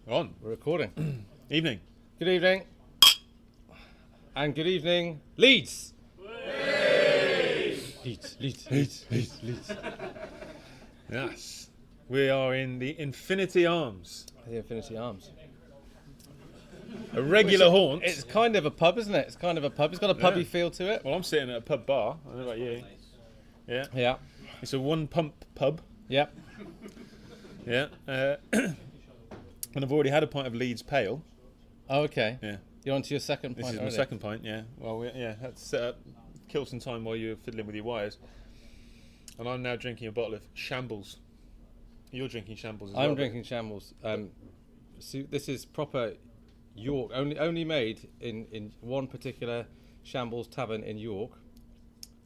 On. We're recording. Evening. Good evening. And good evening, Leeds. Leeds. Yes. We are in the Infinity Arms. The Infinity Arms. A regular haunt. It's kind of a pub, isn't it? It's kind of a pub. It's got a pubby feel to it. Well, I'm sitting at a pub bar. I don't know about you. Yeah. Yeah. It's a one-pump pub. Yep. Yeah. And I've already had a pint of Leeds Pale. Oh, okay. Yeah. You're on to your second pint This is already. my second pint, yeah. Well, had to set up, kill some time while you were fiddling with your wires. And I'm now drinking a bottle of Shambles. You're drinking Shambles as well. I'm drinking Shambles. So this is proper York, only made in one particular Shambles tavern in York,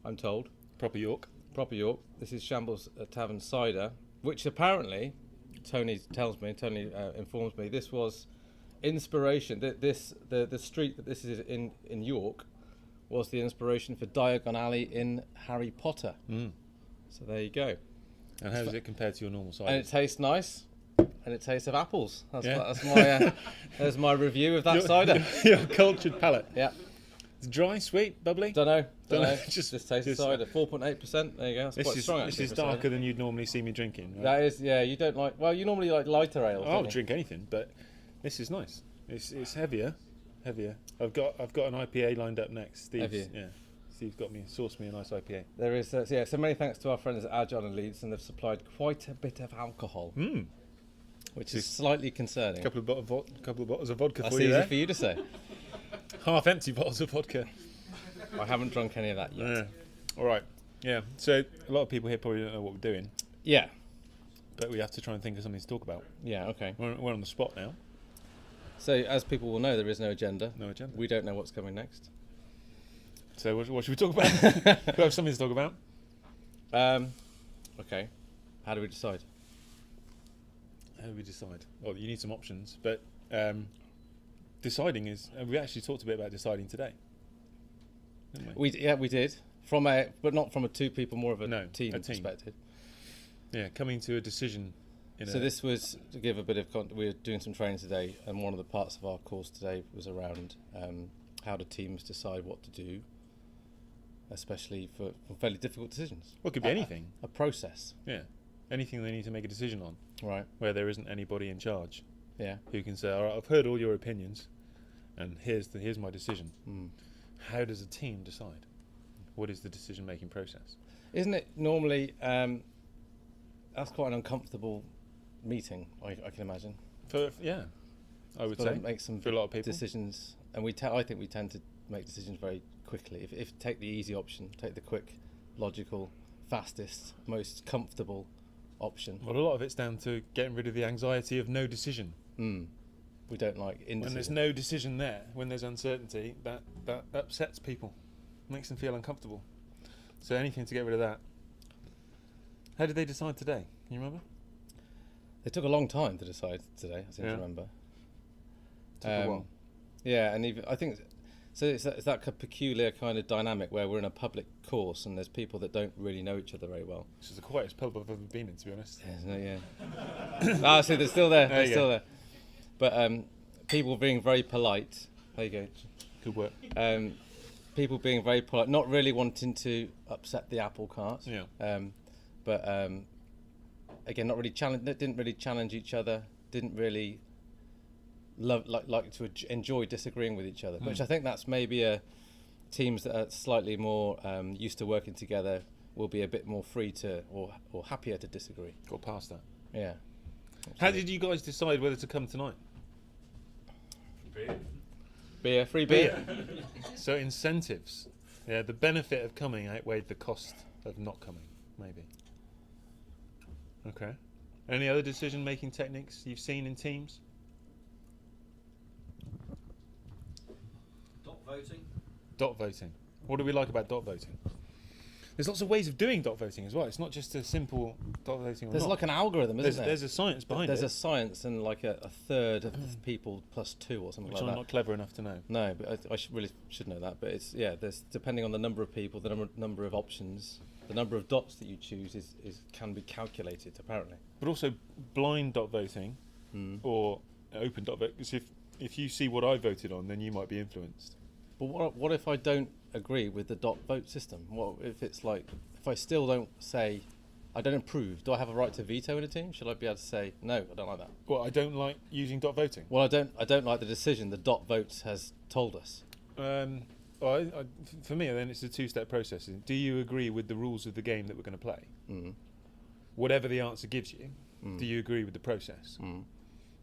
I'm told. Proper York. Proper York. This is Shambles Tavern Cider, which apparently, Tony informs me, this was inspiration. The street that this is in York was the inspiration for Diagon Alley in Harry Potter. So there you go. And how does it compare to your normal cider? And it tastes nice, and it tastes of apples. That's my review of that cider. Your cultured palate. Yeah. It's dry, sweet, bubbly. Don't know. Just tastes of cider. 4.8%. There you go. That's quite strong. This is darker than you'd normally see me drinking. Right? That is, yeah. You don't like. Well, you normally like lighter ales. I'll drink anything, but this is nice. It's heavier. I've got an IPA lined up next. Steve's sourced me a nice IPA. There is, so many thanks to our friends at Agile In Leeds, and they've supplied quite a bit of alcohol, which is slightly concerning. A couple of bottles of vodka That's for you easy there. for you to say. Half empty bottles of vodka. I haven't drunk any of that yet. All right. Yeah. So a lot of people here probably don't know what we're doing, Yeah. but we have to try and think of something to talk about. Yeah. Okay. We're on the spot now. So as people will know, there is no agenda. No agenda. We don't know what's coming next. So what should we talk about? We have something to talk about. Okay. How do we decide? How do we decide? Well, you need some options, but deciding is. We actually talked a bit about deciding today. Didn't we? We did. But not from a two people, more of a team perspective. Yeah, coming to a decision. So this was to give a bit of we were doing some training today, and one of the parts of our course today was around how do teams decide what to do, especially for fairly difficult decisions. Well, it could be anything. A process. Yeah, anything they need to make a decision on. Right. Where there isn't anybody in charge. Yeah. Who can say, all right, I've heard all your opinions, and here's my decision. How does a team decide? What is the decision-making process? Isn't it normally that's quite an uncomfortable meeting, I can imagine. I would say make some for a lot of people decisions, and I think we tend to make decisions very quickly. If take the easy option, take the quick, logical, fastest, most comfortable option. Well, a lot of it's down to getting rid of the anxiety of no decision. We don't like indecision. When there's no decision there, when there's uncertainty, that upsets people, makes them feel uncomfortable. So anything to get rid of that. How did they decide today? Can you remember? They took a long time to decide today, I seem to remember. Took a while. Yeah, and even I think so. It's that peculiar kind of dynamic where we're in a public course and there's people that don't really know each other very well. This is the quietest pub I've ever been in, to be honest. Yeah. So they're still there. They're still there. But people being very polite. There you go. Good work. People being very polite, not really wanting to upset the apple cart. Yeah. But again, not really didn't really challenge each other. Didn't really like to enjoy disagreeing with each other. Which I think that's maybe teams that are slightly more used to working together will be a bit more free to or happier to disagree. Got past that. Yeah. Absolutely. How did you guys decide whether to come tonight? Free beer. So incentives. Yeah, the benefit of coming outweighed the cost of not coming, maybe. Okay. Any other decision-making techniques you've seen in teams? Dot voting. What do we like about dot voting? There's lots of ways of doing dot voting as well. It's not just a simple dot voting. There's like an algorithm, isn't there? There's a science behind it. There's a science, and like a third of people plus 2 or something which like that. I'm not clever enough to know. No, but I really should know that. But it's there's depending on the number of people, the number of options, the number of dots that you choose can be calculated apparently. But also blind dot voting or open dot vote, because if you see what I voted on, then you might be influenced. But what if I don't agree with the dot vote system? What if it's like, if I still don't say, I don't approve, do I have a right to veto in a team? Should I be able to say, no, I don't like that? Well, I don't like using dot voting. Well, I don't like the decision the dot vote has told us. Well, for me, then it's a two-step process. Do you agree with the rules of the game that we're going to play? Mm. Whatever the answer gives you, do you agree with the process? Mm.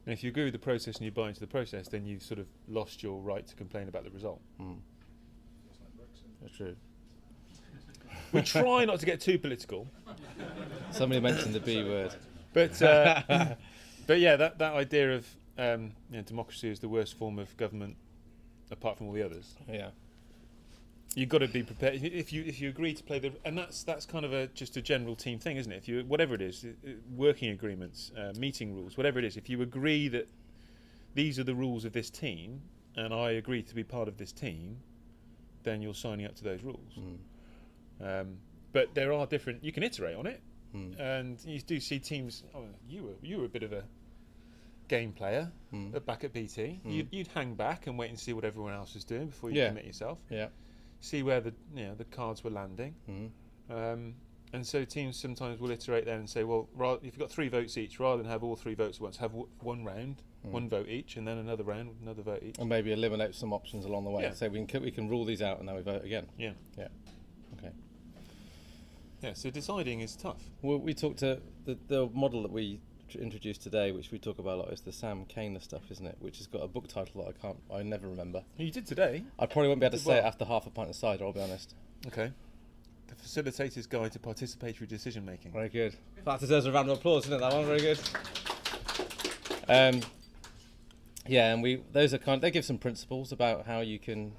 And if you agree with the process and you buy into the process, then you've sort of lost your right to complain about the result. Mm. That's true. We try not to get too political. Somebody mentioned the B word. But yeah, that idea of democracy is the worst form of government apart from all the others. Yeah. You've got to be prepared. If you agree to play and that's kind of just a general team thing, isn't it? If you, whatever it is, working agreements, meeting rules, whatever it is, if you agree that these are the rules of this team, and I agree to be part of this team, then you're signing up to those rules. Mm. But there are different. You can iterate on it, and you do see teams. Oh, you were a bit of a game player back at BT. You'd hang back and wait and see what everyone else was doing before you commit yourself. Yeah. See where the cards were landing, and so teams sometimes will iterate then and say, well, if you've got 3 votes each, rather than have all 3 votes at once, have one round, 1 vote each, and then another round, another vote each, and maybe eliminate some options along the way. Yeah. Say we can rule these out, and then we vote again. Yeah. Yeah. Okay. Yeah. So deciding is tough. Well, we talked to the model that we introduced today, which we talk about a lot, is the Sam Kaner stuff, isn't it? Which has got a book title that I never remember. You did today. I probably won't be able to say it after half a pint of cider, I'll be honest. Okay. The Facilitator's Guide to Participatory Decision Making. Very good. That deserves a round of applause, isn't it? That one, very good. Yeah, and those are they give some principles about how you can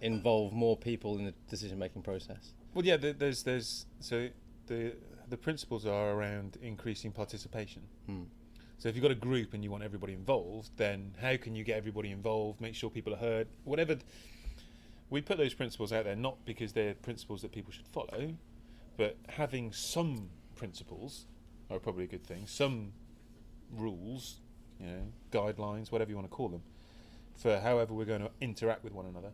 involve more people in the decision-making process. Well, yeah. So the principles are around increasing participation. So if you've got a group and you want everybody involved, then how can you get everybody involved, make sure people are heard, whatever. We put those principles out there not because they're principles that people should follow, but having some principles are probably a good thing, some rules, guidelines, whatever you want to call them, for however we're going to interact with one another.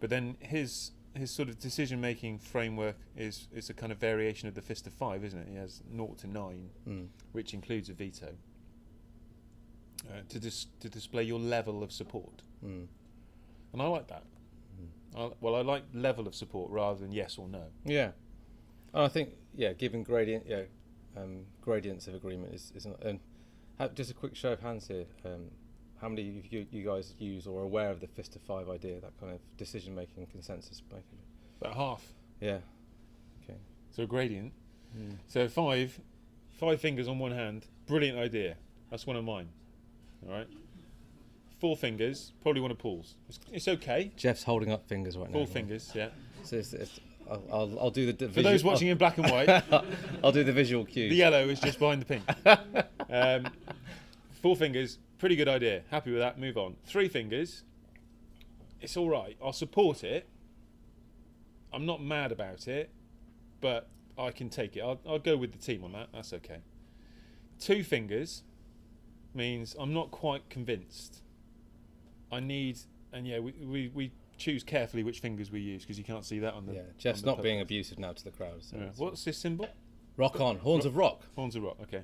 But then his sort of decision-making framework is a kind of variation of the Fist of 5, isn't it? He has 0 to 9, which includes a veto, to display your level of support. And I like that. I like level of support rather than yes or no. Yeah. And I think, giving gradients of agreement is just a quick show of hands here. How many of you guys use or are aware of the Fist of 5 idea, that kind of decision-making, consensus making? About half. Yeah. Okay. So a gradient. So 5 fingers on one hand, brilliant idea. That's one of mine. All right. 4 fingers, probably one of Paul's. It's okay. Jeff's holding up fingers right now. 4 fingers, yeah. So I'll do the for those watching in black and white. I'll do the visual cues. The yellow is just behind the pink. 4 fingers. Pretty good idea. Happy with that. Move on. 3 fingers. It's all right. I'll support it. I'm not mad about it, but I can take it. I'll go with the team on that. That's okay. 2 fingers means I'm not quite convinced. We choose carefully which fingers we use because you can't see that on the. Yeah, Jeff's not being abusive now to the crowd. So What's this symbol? Rock on. Horns of rock. Horns of rock. Okay.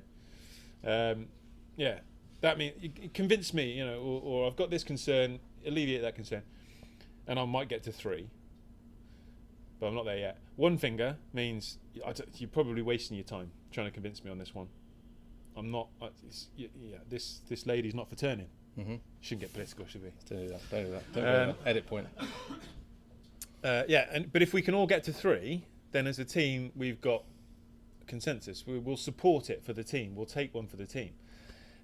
Yeah. That means you convince me, or I've got this concern, alleviate that concern, and I might get to 3, but I'm not there yet. 1 finger means you're probably wasting your time trying to convince me on this one. I'm not. This lady's not for turning. Shouldn't get political, should we? Don't do that. Don't do that. Edit point. But if we can all get to 3, then as a team we've got consensus. We'll support it for the team. We'll take one for the team.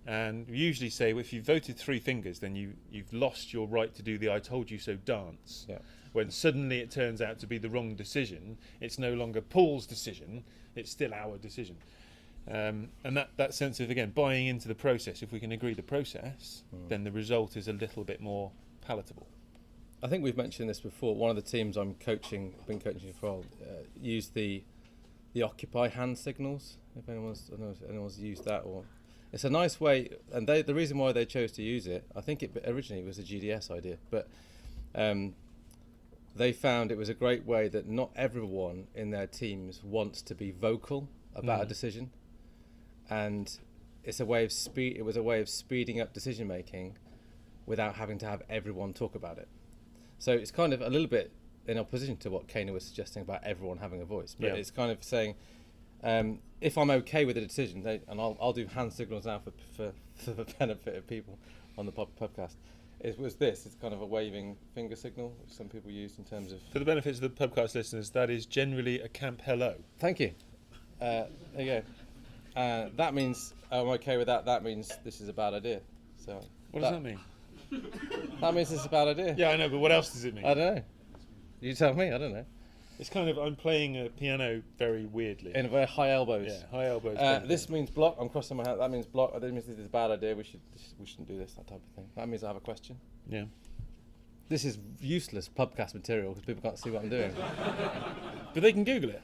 And we usually say, well, if you voted 3 fingers, then you've lost your right to do the "I told you so" dance. Yeah. When suddenly it turns out to be the wrong decision, it's no longer Paul's decision; it's still our decision. And that sense of, again, buying into the process. If we can agree the process, then the result is a little bit more palatable. I think we've mentioned this before. One of the teams I've been coaching for a while, use the occupy hand signals. If anyone's used that, it's a nice way, and the reason why they chose to use it, I think it originally was a GDS idea, but they found it was a great way that not everyone in their teams wants to be vocal about a decision, and it was a way of speeding up decision making without having to have everyone talk about it. So it's kind of a little bit in opposition to what Kana was suggesting about everyone having a voice, but it's kind of saying, if I'm okay with the decision, and I'll do hand signals now for the benefit of people on the podcast. It's kind of a waving finger signal, which some people use in terms of... For the benefits of the podcast listeners, that is generally a camp hello. Thank you. There you go. That means I'm okay with that. That means this is a bad idea. So what does that mean? That means it's a bad idea. Yeah, I know, but what else does it mean? I don't know. You tell me. I don't know. It's kind of, I'm playing a piano very weirdly. In very high elbows. Yeah, high elbows. This means block. I'm crossing my hand. That means block. That means this is a bad idea. We shouldn't do this. That type of thing. That means I have a question. Yeah. This is useless pubcast material because people can't see what I'm doing. But they can Google it.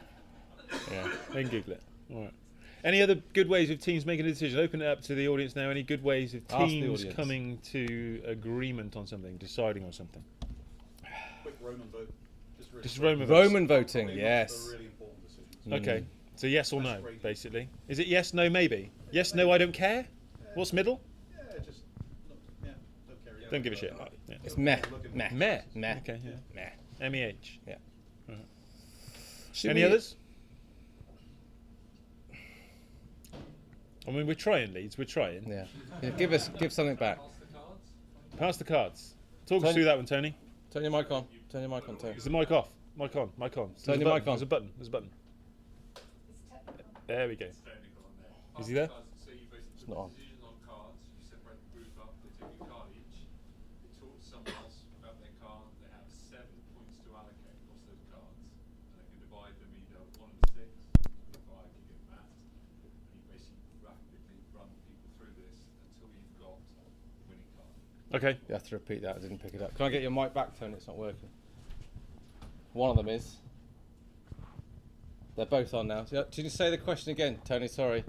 Yeah, they can Google it. All right. Any other good ways of teams making a decision? Open it up to the audience now. Any good ways of teams coming to agreement on something, deciding on something? Quick Roman vote. Just Roman voting, yes. Really important decisions. Okay, so yes or no, basically. Is it yes, no, maybe? Yes, no, I don't care? What's middle? Yeah, just don't care. Don't give a shit. Yeah. It's meh. Meh. Meh. Okay, yeah. Meh. M-E-H. Yeah. Any others? I mean, we're trying, Leeds. We're trying. Yeah. Give something back. Pass the cards. Talk us through that one, Tony. Turn your mic on. Turn your mic on, Tony. Is the mic off? Mic on. Mic on. Turn your mic on. There's a button. There we go. Is he there? It's not on. Decisions on cards, you separate the group up, they take a card each, they talk to someone else about their card, they have 7 points to allocate across those cards, and they can divide them either 1 and 6, or 5, you get maths, and you basically rapidly run people through this until you've got a winning card. Okay. You have to repeat that. I didn't pick it up. Can I get your mic back, Tony? It's not working. One of them is. They're both on now. Did you say the question again, Tony? Sorry.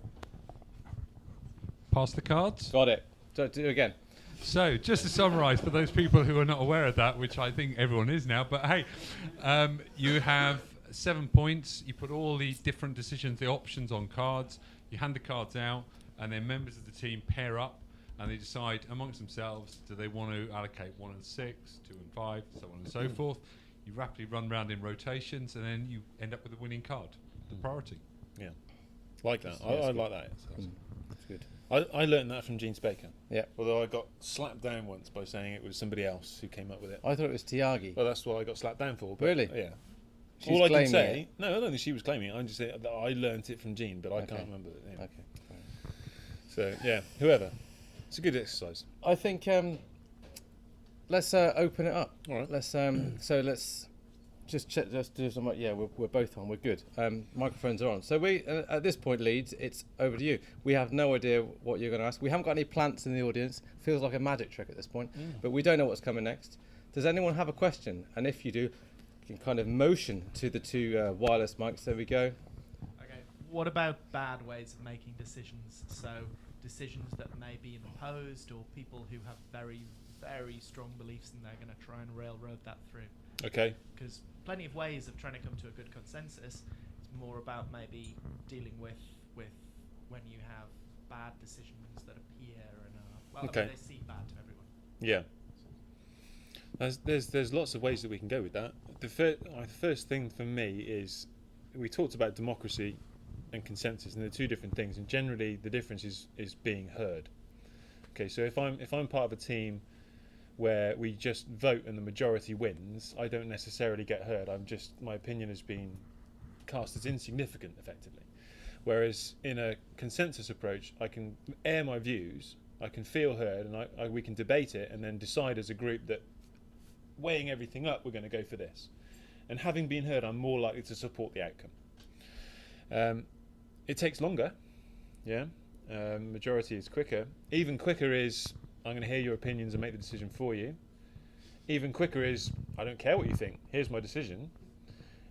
Pass the cards. Got it. Do it again. So, just to summarise, for those people who are not aware of that, which I think everyone is now, but hey, you have 7 points. You put all the different decisions, the options on cards. You hand the cards out, and then members of the team pair up, and they decide amongst themselves, do they want to allocate 1 and 6, 2 and 5, so on and so forth. You rapidly run round in rotations, and then you end up with a winning card, the priority. Yeah. Like that. I like that. That's good. I learned that from Gene Spaker. Yeah. Although I got slapped down once by saying it was somebody else who came up with it. I thought it was Tiagi. Well, that's what I got slapped down for. But Really? Yeah. She's All I can claiming say... it. No, I don't think she was claiming it. I'm just saying that I learnt it from Gene, but I can't remember it. Yeah. Okay. So, yeah, whoever. It's a good exercise. I think let's open it up. All right. Let's just check. Just do some. Yeah, we're both on. We're good. Microphones are on. So we at this point, Leeds, it's over to you. We have no idea what you're going to ask. We haven't got any plants in the audience. Feels like a magic trick at this point. But we don't know what's coming next. Does anyone have a question? And if you do, you can kind of motion to the two wireless mics. There we go. Okay. What about bad ways of making decisions? So decisions that may be imposed, or people who have very, very strong beliefs and they're going to try and railroad that through. Okay. Because plenty of ways of trying to come to a good consensus. It's more about maybe dealing with when you have bad decisions that appear and they seem bad to everyone. Yeah. There's lots of ways that we can go with that. The first thing for me is we talked about democracy and consensus, and they're two different things. And generally, the difference is being heard. Okay, so if I'm part of a team where we just vote and the majority wins, I don't necessarily get heard. My opinion has been cast as insignificant, effectively. Whereas in a consensus approach, I can air my views, I can feel heard, and we can debate it, and then decide as a group that, weighing everything up, we're going to go for this. And having been heard, I'm more likely to support the outcome. It takes longer, yeah. Majority is quicker. Even quicker is, I'm going to hear your opinions and make the decision for you. Even quicker is, I don't care what you think, here's my decision.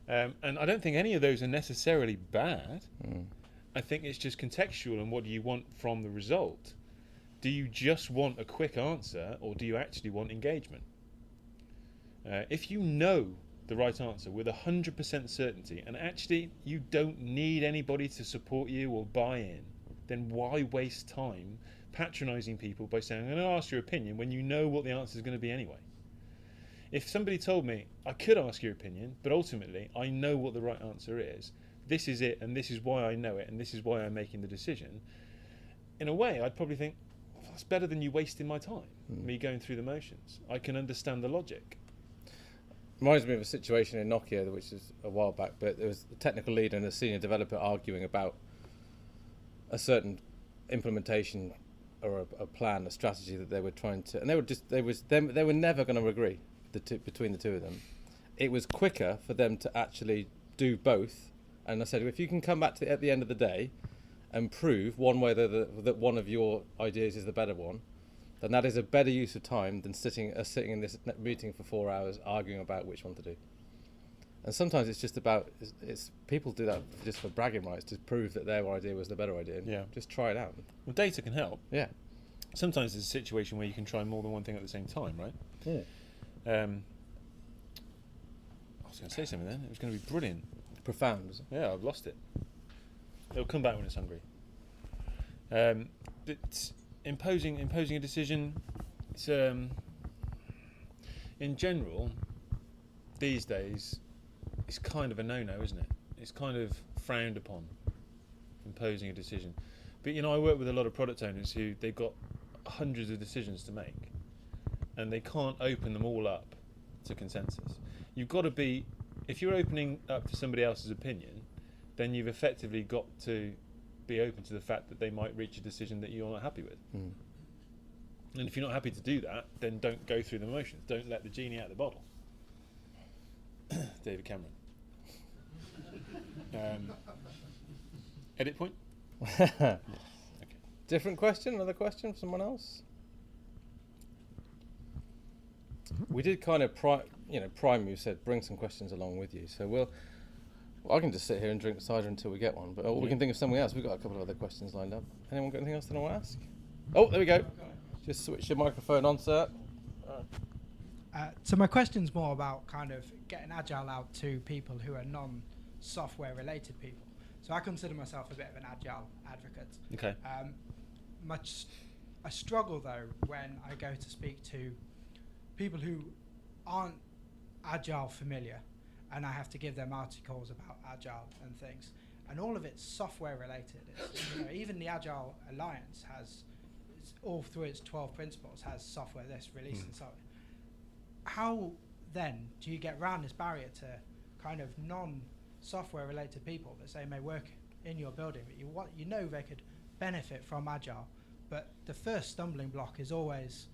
And I don't think any of those are necessarily bad. I think it's just contextual, and what do you want from the result? Do you just want a quick answer, or do you actually want engagement? If you know the right answer with 100% certainty, and actually you don't need anybody to support you or buy in, then why waste time patronising people by saying, I'm going to ask your opinion when you know what the answer is going to be anyway? If somebody told me, I could ask your opinion, but ultimately I know what the right answer is, this is it, and this is why I know it, and this is why I'm making the decision, in a way I'd probably think, well, that's better than you wasting my time, me going through the motions. I can understand the logic. Reminds me of a situation in Nokia, which is a while back, but there was a technical lead and a senior developer arguing about a certain implementation or a plan, a strategy that they were trying to, and they were never going to agree between the two of them. It was quicker for them to actually do both, and I said, if you can come back at the end of the day and prove one way that one of your ideas is the better one, then that is a better use of time than sitting in this meeting for 4 hours arguing about which one to do. And sometimes it's just about, it's people do that just for bragging rights, to prove that their idea was the better idea. Yeah. Just try it out. Well, data can help. Yeah. Sometimes there's a situation where you can try more than one thing at the same time, right? Yeah. I was going to say something then. It was going to be brilliant. Profound, is it? Yeah, I've lost it. It'll come back when it's hungry. But imposing a decision, it's, in general, these days, it's kind of a no-no, isn't it? It's kind of frowned upon, imposing a decision. But I work with a lot of product owners who they've got hundreds of decisions to make, and they can't open them all up to consensus. You've got to be, if you're opening up to somebody else's opinion, then you've effectively got to be open to the fact that they might reach a decision that you're not happy with. And if you're not happy to do that, then don't go through the motions. Don't let the genie out of the bottle. David Cameron. Edit point? Okay. Different question? Another question from someone else? We did kind of prime you, said bring some questions along with you. So I can just sit here and drink cider until we get one, but we can think of something else. We've got a couple of other questions lined up. Anyone got anything else they want to ask? Oh, there we go. Just switch your microphone on, sir. So my question's more about kind of getting Agile out to people who are non-software related people. So I consider myself a bit of an Agile advocate. Okay. I struggle though when I go to speak to people who aren't Agile familiar, and I have to give them articles about Agile and things, and all of it's software related. It's, even the Agile Alliance has, all through its 12 principles, has software this, release and so on. How then do you get around this barrier to kind of non-software related people that say may work in your building, but they could benefit from Agile, but the first stumbling block is always,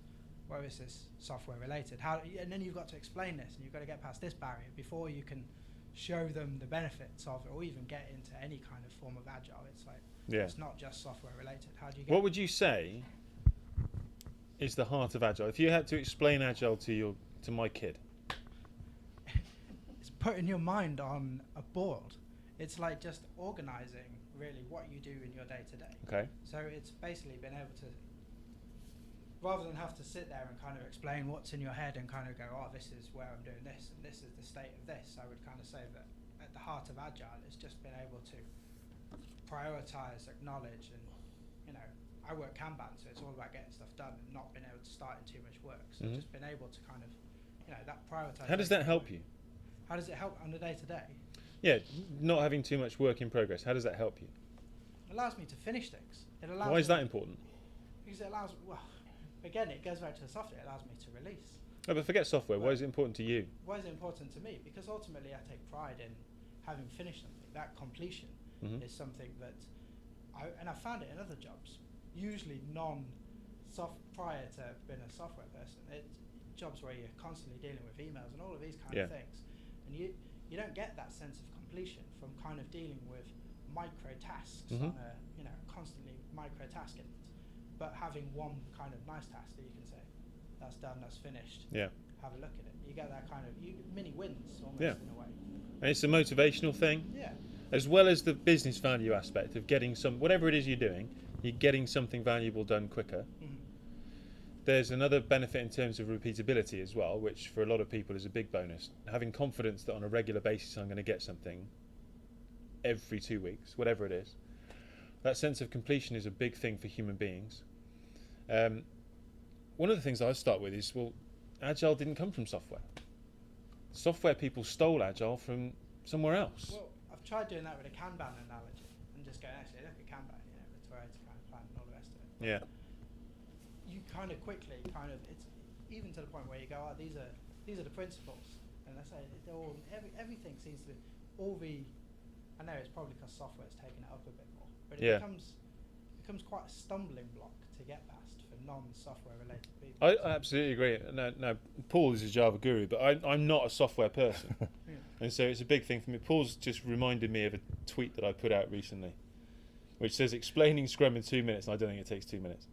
well, is this software related? And then you've got to explain this, and you've got to get past this barrier before you can show them the benefits of it, or even get into any kind of form of Agile. It's like, it's not just software related. How do you get? What would you say is the heart of Agile? If you had to explain Agile to my kid. It's putting your mind on a board. It's like just organising really what you do in your day to day. Okay. So it's basically been able to, rather than have to sit there and kind of explain what's in your head and kind of go, oh, this is where I'm doing this and this is the state of this, I would kind of say that at the heart of Agile, it's just been able to prioritise, acknowledge, and I work Kanban, so it's all about getting stuff done and not being able to start in too much work. So just been able to kind of, that prioritise. How does that help you? How does it help on the day to day? Yeah, not having too much work in progress. How does that help you? It allows me to finish things. Why is that important? Because it allows, again, it goes back to the software. It allows me to release. Oh, but forget software. Why is it important to you? Why is it important to me? Because ultimately I take pride in having finished something. That completion is something that I found it in other jobs, usually prior to being a software person. It's jobs where you're constantly dealing with emails and all of these kind of things. And you don't get that sense of completion from kind of dealing with micro tasks on a, constantly microtasking, but having one kind of nice task that you can say, that's done, that's finished. Yeah. Have a look at it. You get that kind of mini wins almost in a way. And it's a motivational thing. Yeah. as well as the business value aspect of getting whatever it is you're doing, you're getting something valuable done quicker. There's another benefit in terms of repeatability as well, which for a lot of people is a big bonus. Having confidence that on a regular basis I'm going to get something every 2 weeks, whatever it is. That sense of completion is a big thing for human beings. One of the things I start with is, well, Agile didn't come from software. Software people stole Agile from somewhere else. Well, I've tried doing that with a Kanban analogy and just going, actually, look at Kanban, the Toyota kind of plan and all the rest of it. Yeah. You kind of quickly, it's even to the point where you go, oh, these are the principles, and I say everything seems to I know it's probably because software's taken it up a bit more, but it becomes quite a stumbling block to get past for non-software related people. I absolutely agree. Now, Paul is a Java guru, but I'm not a software person. And so it's a big thing for me. Paul's just reminded me of a tweet that I put out recently, which says, explaining Scrum in 2 minutes, and I don't think it takes 2 minutes.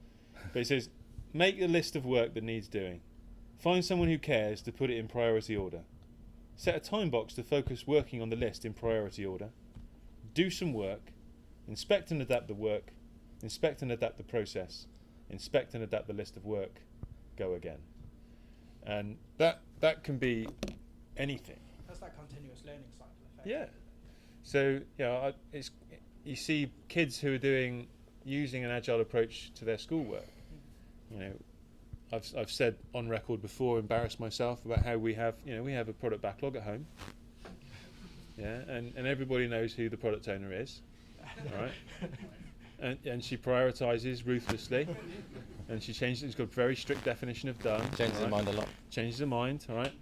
But it says, make a list of work that needs doing. Find someone who cares to put it in priority order. Set a time box to focus working on the list in priority order. Do some work. Inspect and adapt the work. Inspect and adapt the process. Inspect and adapt the list of work. Go again. And that can be anything. That's that continuous learning cycle effect. Yeah. So you see kids who are using an agile approach to their schoolwork. I've said on record before, embarrassed myself about how we have a product backlog at home. Yeah, and everybody knows who the product owner is. All right. And she prioritizes ruthlessly, and she changes. It's got a very strict definition of done. Changes her mind a lot. Changes her mind. All right.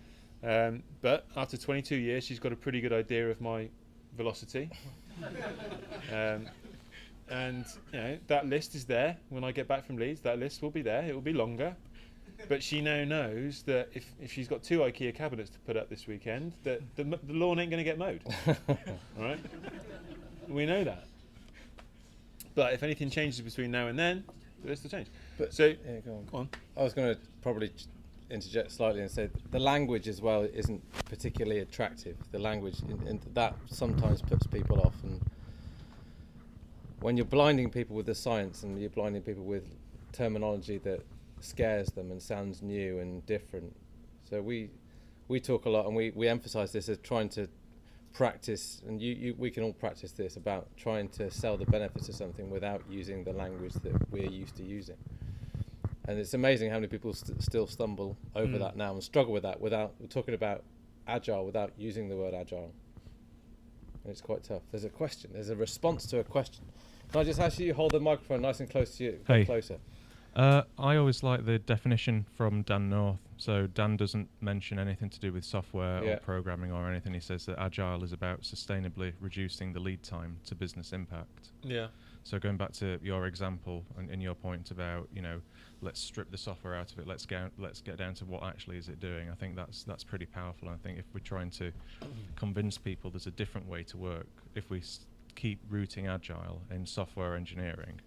But after 22 years, she's got a pretty good idea of my velocity. And that list is there. When I get back from Leeds, that list will be there. It will be longer. But she now knows that if she's got 2 IKEA cabinets to put up this weekend, that the lawn ain't going to get mowed. All right? We know that. But if anything changes between now and then, the list will change. But so, go on. I was going to probably interject slightly and say the language as well isn't particularly attractive. The language, and that sometimes puts people off. And when you're blinding people with the science and you're blinding people with terminology that scares them and sounds new and different. So we talk a lot, and we emphasize this as trying to practice, and we can all practice this, about trying to sell the benefits of something without using the language that we're used to using. And it's amazing how many people still stumble over that now and struggle with that without talking about agile without using the word agile. And it's quite tough. There's a question. There's a response to a question. Can I just ask you to hold the microphone nice and close to you? Hey. Closer. I always like the definition from Dan North. So Dan doesn't mention anything to do with software or programming or anything. He says that Agile is about sustainably reducing the lead time to business impact. Yeah. So going back to your example and your point about, let's strip the software out of it. Let's get down to what actually is it doing. I think that's pretty powerful. I think if we're trying to convince people there's a different way to work, if we keep rooting Agile in software engineering,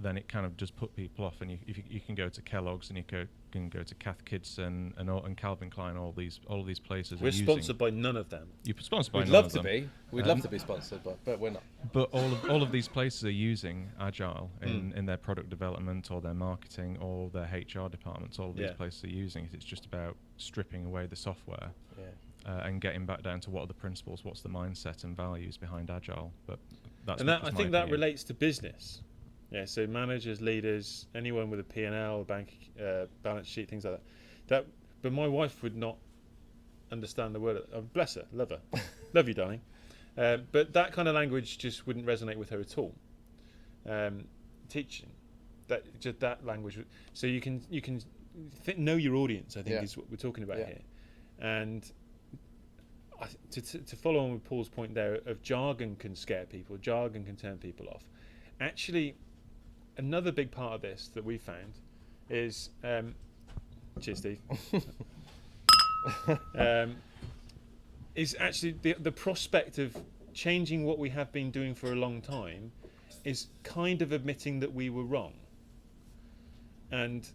then it kind of just put people off. And you can go to Kellogg's and you can go to Cath Kidston and Calvin Klein. All these places. We're sponsored by none of them. You're sponsored by We'd none love of to them. be. We'd love to be sponsored, but we're not. But all of these places are using Agile in their product development or their marketing or their HR departments. All of these places are using it. It's just about stripping away the software and getting back down to what are the principles, what's the mindset and values behind Agile. But that's I think that relates to business. Yeah, so managers, leaders, anyone with a P&L, bank balance sheet, things like that. But my wife would not understand the word. Bless her, love her, love you, darling. But that kind of language just wouldn't resonate with her at all. Teaching that language, so you can know your audience. I think is what we're talking about here. And to follow on with Paul's point there, of jargon can scare people, jargon can turn people off. Actually, another big part of this that we found is cheers, Steve. Is actually the prospect of changing what we have been doing for a long time is kind of admitting that we were wrong. And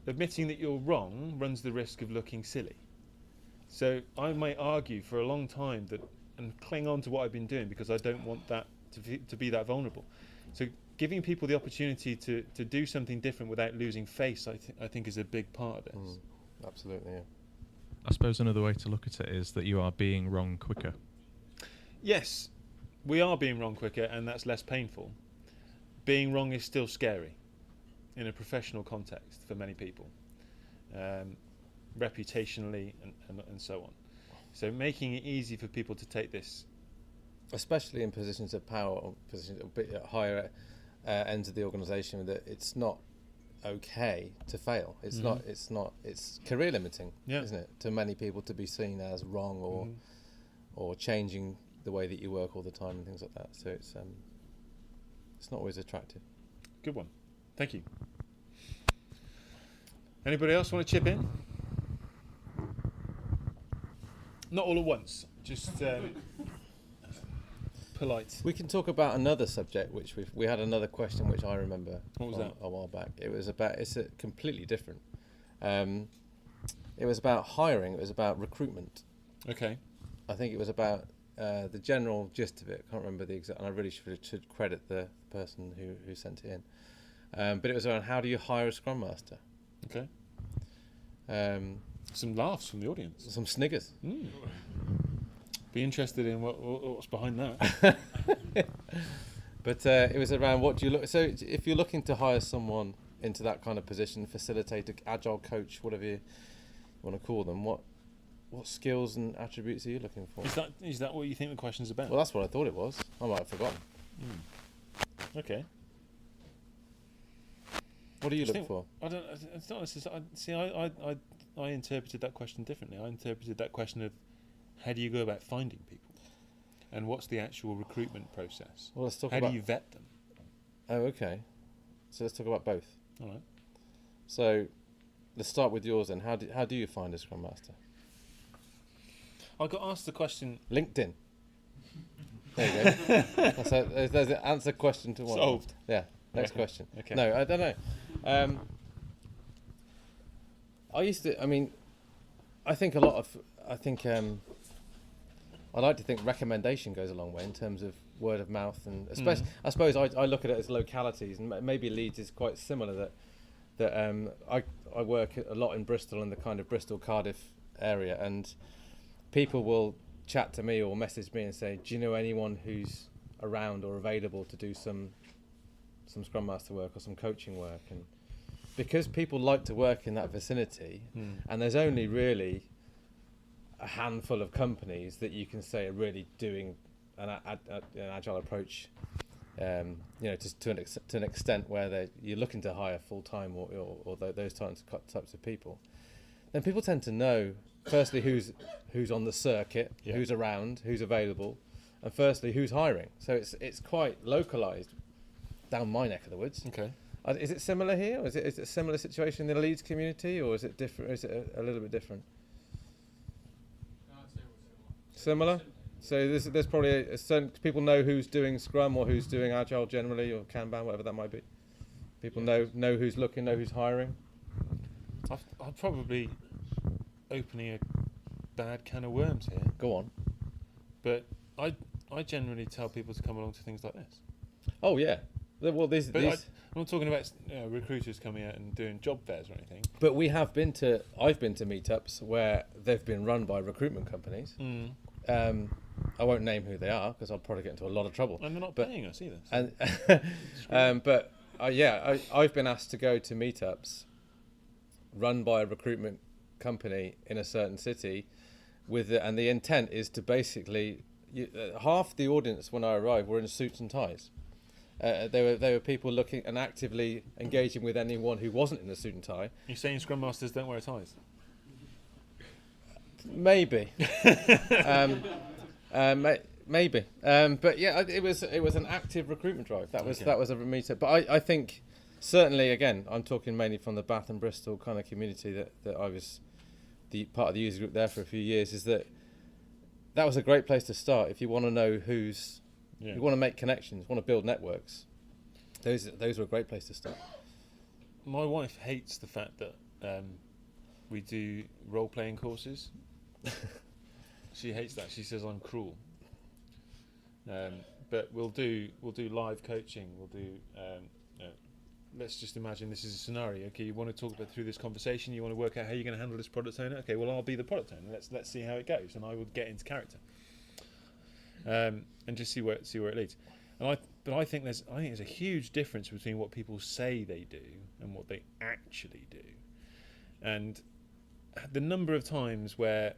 admitting that you're wrong runs the risk of looking silly. So I might argue for a long time that and cling on to what I've been doing because I don't want that to be that vulnerable. So giving people the opportunity to do something different without losing face, I think is a big part of this. Absolutely, yeah. I suppose another way to look at it is that you are being wrong quicker. Yes, we are being wrong quicker, and that's less painful. Being wrong is still scary in a professional context for many people, reputationally and so on. So making it easy for people to take this, especially in positions of power or positions a bit at higher ends of the organisation, that it's not okay to fail. It's not. It's career limiting, isn't it, to many people to be seen as wrong or changing the way that you work all the time and things like that. So it's not always attractive. Good one. Thank you. Anybody else want to chip in? Not all at once. Just polite. We can talk about another subject, which we had another question, which I remember. What was that? A while back. It was about. It's completely different. It was about hiring. It was about recruitment. Okay. I think it was about the general gist of it. I can't remember the exact. And I really should credit the person who sent it in. But it was around how do you hire a Scrum Master? Okay. Some laughs from the audience. Some sniggers. Be interested in what's behind that. But it was around what do you look. So if you're looking to hire someone into that kind of position, facilitator, agile coach, whatever you want to call them, what skills and attributes are you looking for? Is that what you think the question's about? Well, that's what I thought it was. I might have forgotten. Okay. What do you look for? I don't. It's not necessarily. See, I interpreted that question differently. I interpreted that question of how do you go about finding people, and what's the actual recruitment process? Well, let's talk how about. How do you vet them? Oh, okay. So let's talk about both. All right. So let's start with yours then. How do you find a Scrum Master? I got asked the question. LinkedIn. There you go. There's an answer question to one. Solved. Yeah. Next question. Okay. No, I don't know. I like to think recommendation goes a long way in terms of word of mouth, and especially, I suppose I look at it as localities, and maybe Leeds is quite similar. That I work a lot in Bristol, in the kind of Bristol Cardiff area, and people will chat to me or message me and say, do you know anyone who's around or available to do some Scrum Master work or some coaching work? And because people like to work in that vicinity, and there's only really a handful of companies that you can say are really doing an agile approach, to an extent where you're looking to hire full time or those types of people, then people tend to know firstly who's on the circuit, who's around, who's available, and firstly who's hiring. So it's quite localized down my neck of the woods. Okay. Is it similar here, or is it a similar situation in the Leeds community, or is it different? Is it a little bit different? Similar. So there's probably a certain people know who's doing Scrum or who's doing Agile generally, or Kanban, whatever that might be. People know who's looking, know who's hiring. I'm probably opening a bad can of worms here. Go on. But I generally tell people to come along to things like this. Oh yeah. Well, these. I'm not talking about recruiters coming out and doing job fairs or anything. But I've been to meetups where they've been run by recruitment companies. I won't name who they are because I'll probably get into a lot of trouble. And they're not paying us either. So. And I've been asked to go to meetups run by a recruitment company in a certain city, and the intent is to basically half the audience when I arrived were in suits and ties. They were people looking and actively engaging with anyone who wasn't in a suit and tie. You're saying Scrum Masters don't wear ties? Maybe. Maybe. But yeah, it was an active recruitment drive. That was a meetup. But I think certainly, again, I'm talking mainly from the Bath and Bristol kind of community that I was the part of the user group there for a few years. Is that was a great place to start if you want to know who's. You want to make connections, want to build networks. Those are a great place to start. My wife hates the fact that we do role-playing courses. She hates that. She says I'm cruel. But we'll do live coaching. We'll do. Let's just imagine this is a scenario. Okay, you want to talk about through this conversation. You want to work out how you're going to handle this product owner. Okay, well I'll be the product owner. Let's see how it goes, and I will get into character, and just see where it leads. But I think there's a huge difference between what people say they do and what they actually do, and the number of times where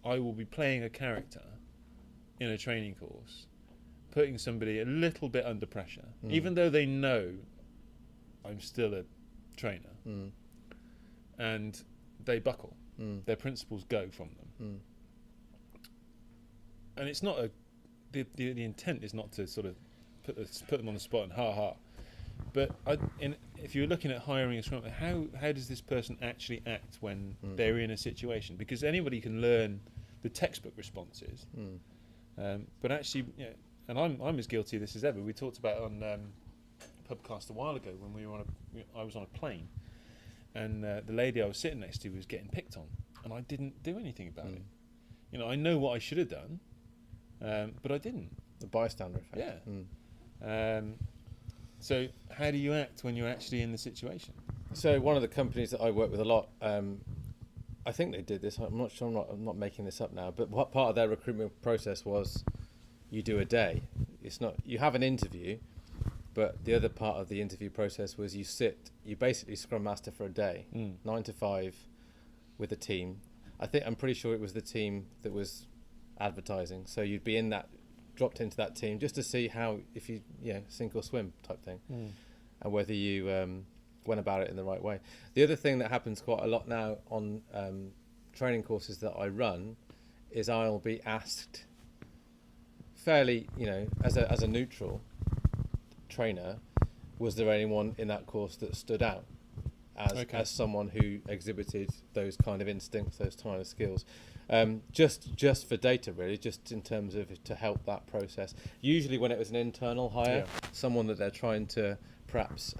I will be playing a character in a training course, putting somebody a little bit under pressure, even though they know I'm still a trainer, and they buckle. Their principles go from them, and it's not the intent is not to sort of put them on the spot and ha. But if you're looking at hiring a scrum, how does this person actually act when they're in a situation? Because anybody can learn the textbook responses, but actually, and I'm as guilty of this as ever. We talked about it on Pubcast a while ago when I was on a plane, and the lady I was sitting next to was getting picked on, and I didn't do anything about it. I know what I should have done, but I didn't. The bystander effect. Yeah. So how do you act when you're actually in the situation? So one of the companies that I work with a lot, I think they did this. I'm not sure. I'm not making this up now. But what part of their recruitment process was, you do a day. It's not you have an interview, but the other part of the interview process was you basically Scrum Master for a day, 9 to 5, with a team. I'm pretty sure it was the team that was advertising. So you'd be dropped into that team just to see how, if you sink or swim type thing, and whether you went about it in the right way. The other thing that happens quite a lot now on training courses that I run is I'll be asked fairly, as a neutral trainer, was there anyone in that course that stood out as someone who exhibited those kind of instincts, those kind of skills? Just for data, really, just in terms of to help that process. Usually when it was an internal hire, someone that they're trying to perhaps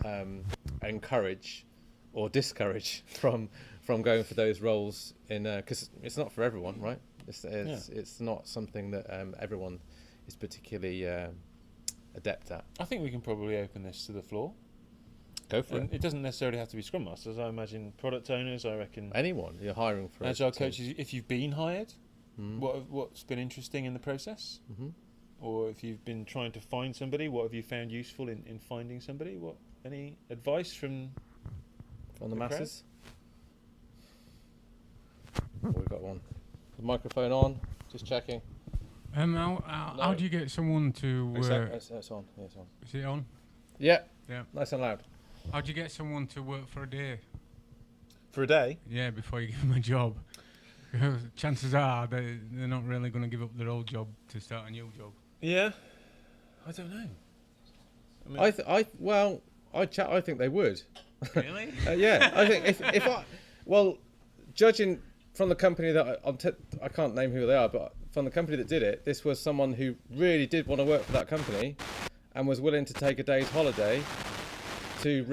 encourage or discourage from going for those roles because it's not for everyone, right? It's not something that everyone is particularly adept at. I think we can probably open this to the floor. Go for it. It doesn't necessarily have to be Scrum Masters. I imagine product owners, I reckon. Anyone you're hiring for. Agile coaches, if you've been hired, what's been interesting in the process? Or if you've been trying to find somebody, what have you found useful in finding somebody? Any advice from the masses? We've got one. The microphone on, just checking. How do you get someone to... It's on. Yeah, it's on. Is it on? Yeah. Yeah. Nice and loud. How do you get someone to work for a day? For a day? Yeah, before you give them a job. Because chances are they're not really going to give up their old job to start a new job. Yeah. I don't know. I think they would. Really? Yeah. I think judging from the company that I can't name who they are, but from the company that did it, this was someone who really did want to work for that company and was willing to take a day's holiday to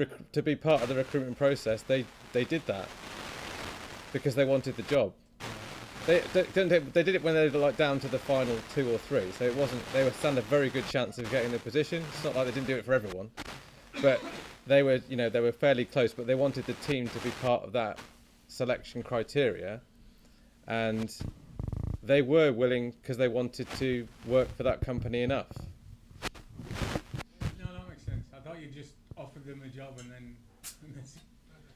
be part of the recruitment process. They did that because they wanted the job. They did it when they were down to the final 2 or 3, so they were stand a very good chance of getting the position. It's not like they didn't do it for everyone, but they were fairly close. But they wanted the team to be part of that selection criteria, and they were willing because they wanted to work for that company enough. No, that makes sense. I thought you just offered them a job and then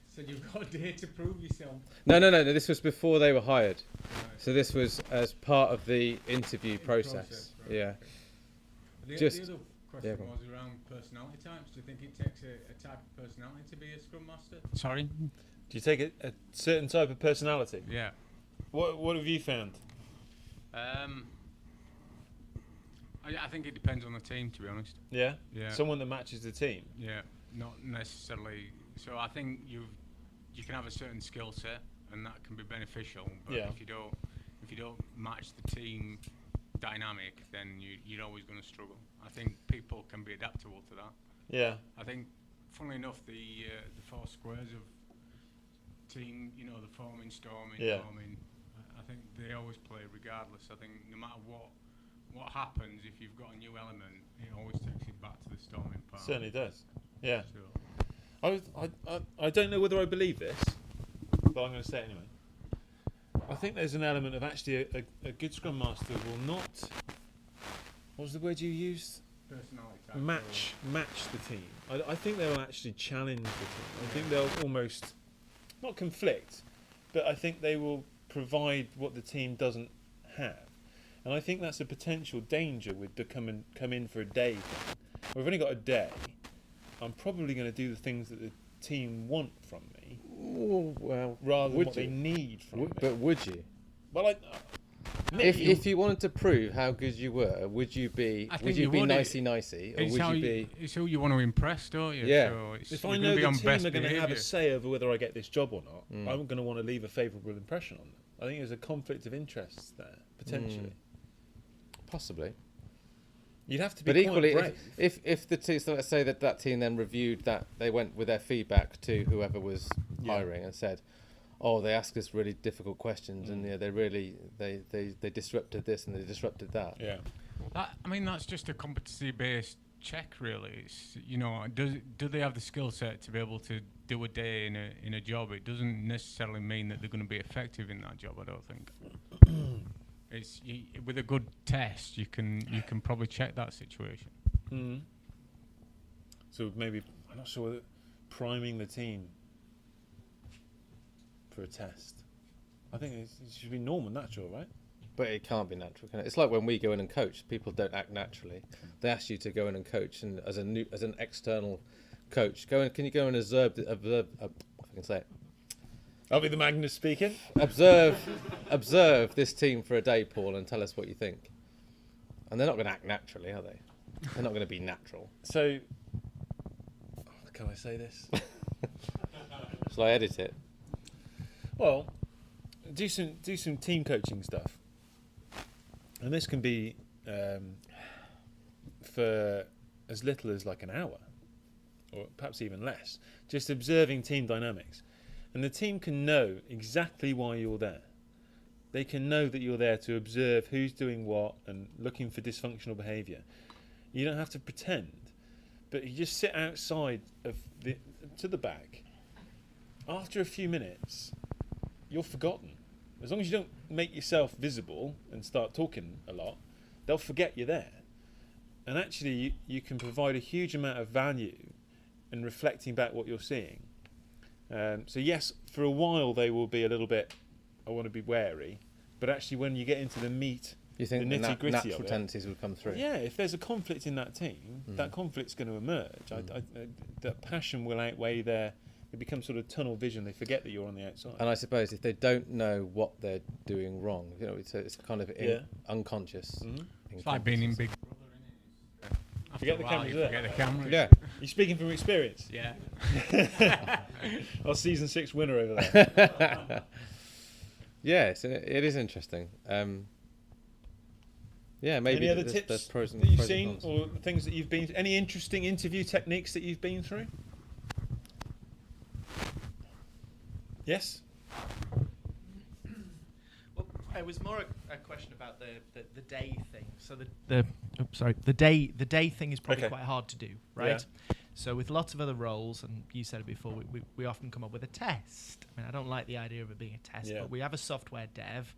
said you've got a day to prove yourself. No. This was before they were hired. Right. So this was as part of the interview process. Right. Yeah. The other question was around personality types. Do you think it takes a type of personality to be a Scrum Master? Sorry? Do you take a certain type of personality? Yeah. What have you found? I think it depends on the team, to be honest. Yeah? Yeah. Someone that matches the team? Yeah, not necessarily. So I think you can have a certain skill set, and that can be beneficial. But if you don't match the team dynamic, then you're always going to struggle. I think people can be adaptable to that. Yeah. I think, funnily enough, the 4 squares of team, the forming, storming, forming, I think they always play regardless. I think no matter what what happens if you've got a new element. It always takes you back to the storming part. Certainly does. Yeah. So, I don't know whether I believe this, but I'm going to say it anyway. I think there's an element of actually a good Scrum Master will not. What was the word you used? personality type. Match the team. I think they'll actually challenge the team. I think they'll almost not conflict, but I think they will provide what the team doesn't have. And I think that's a potential danger with the come in for a day thing. We've only got a day. I'm probably going to do the things that the team want from me, Well, rather than would what you? they need from me. But would you? Well, If you wanted to prove how good you were, would you be I would think you you be would. nicey, or It's would how you be? It's who you want to impress, don't you? Yeah. So it's, if you're I gonna know be the on team best are going to have a behaviour. say over whether I get this job or not, Mm. I'm going to want to leave a favourable impression on them. I think there's a conflict of interests there, potentially. Possibly. You'd have to be But quite equally, brave. if the team, so let's say that team then reviewed that, they went with their feedback to whoever was hiring and said, oh, they asked us really difficult questions and they really they disrupted this and they disrupted that. Yeah. I mean, that's just a competency-based check, really. It's, you know, do they have the skill set to be able to do a day in a job? It doesn't necessarily mean that they're going to be effective in that job. I don't think. It's with a good test, you can probably check that situation. Mm. So maybe, I'm not sure whether priming the team for a test. I think it should be normal, natural, right? But it can't be natural, can it? It's like when we go in and coach, people don't act naturally. They ask you to go in and coach, and as an external coach, can you go and observe if I can say it. I'll be the Magnus speaking. Observe this team for a day, Paul, and tell us what you think. And they're not going to act naturally, are they? They're not going to be natural. So, can I say this? Shall I edit it? Well, do some team coaching stuff, and this can be for as little as like an hour, or perhaps even less. Just observing team dynamics. And the team can know exactly why you're there. They can know that you're there to observe who's doing what and looking for dysfunctional behaviour. You don't have to pretend, but you just sit outside to the back. After a few minutes, you're forgotten. As long as you don't make yourself visible and start talking a lot, they'll forget you're there. And actually, you can provide a huge amount of value in reflecting back what you're seeing. So yes, for a while they will be a little bit, I want to be wary, but actually when you get into the meat, You think the the nitty-gritty natural of it, tendencies will come through? yeah, if there's a conflict in that team, that conflict's going to emerge. That passion will outweigh it becomes sort of tunnel vision. They forget that you're on the outside. And I suppose if they don't know what they're doing wrong, you know, it's kind of unconscious. Mhm. It's like being in Big Brother, isn't it? Forget the cameras there. Forget the cameras. Yeah. You're speaking from experience. Yeah. Our season 6 winner over there. Yes, it is interesting. Yeah, maybe Any other there's tips pros and that you've pros and seen, cons. or things that you've been? Any interesting interview techniques that you've been through? Yes. Well, it was more a question about the day thing. So the day thing is probably Okay. quite hard to do, right? Yeah. So with lots of other roles, and you said it before, we often come up with a test. I mean, I don't like the idea of it being a test, Yeah. but we have a software dev.